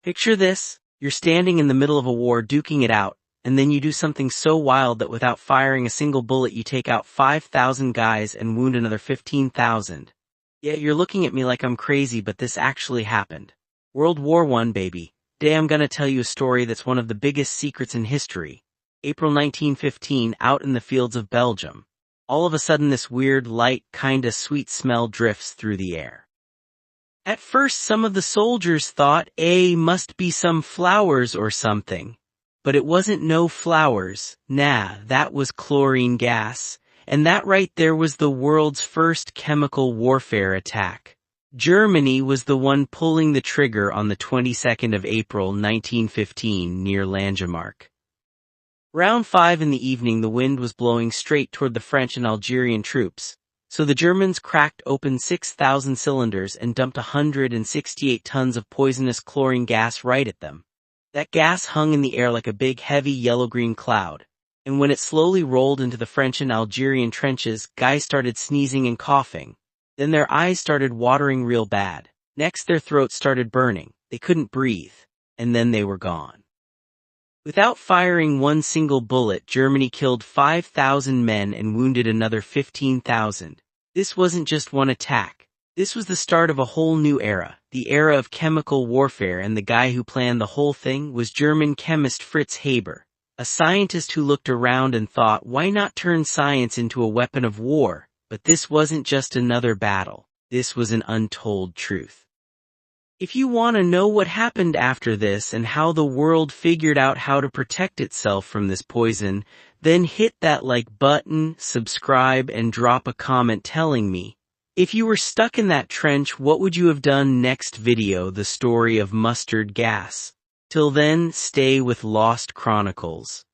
Picture this, you're standing in the middle of a war duking it out, and then you do something so wild that without firing a single bullet you take out 5,000 guys and wound another 15,000. Yeah, you're looking at me like I'm crazy, but this actually happened. World War I, baby. Today I'm gonna tell you a story that's one of the biggest secrets in history. April 1915, out in the fields of Belgium. All of a sudden this weird, light, kinda sweet smell drifts through the air. At first some of the soldiers thought, must be some flowers or something. But it wasn't no flowers, nah, that was chlorine gas. And that right there was the world's first chemical warfare attack. Germany was the one pulling the trigger on the 22nd of April 1915 near Langemarck. Round 5 in the evening the wind was blowing straight toward the French and Algerian troops, so the Germans cracked open 6,000 cylinders and dumped 168 tons of poisonous chlorine gas right at them. That gas hung in the air like a big heavy yellow-green cloud, and when it slowly rolled into the French and Algerian trenches, guys started sneezing and coughing. Then their eyes started watering real bad. Next their throats started burning, they couldn't breathe, and then they were gone. Without firing one single bullet, Germany killed 5,000 men and wounded another 15,000. This wasn't just one attack. This was the start of a whole new era, the era of chemical warfare, and the guy who planned the whole thing was German chemist Fritz Haber, a scientist who looked around and thought, why not turn science into a weapon of war? But this wasn't just another battle. This was an untold truth. If you want to know what happened after this and how the world figured out how to protect itself from this poison, then hit that like button, subscribe, and drop a comment telling me. If you were stuck in that trench, what would you have done? Next video, the story of mustard gas. Till then, stay with Lost Chronicles.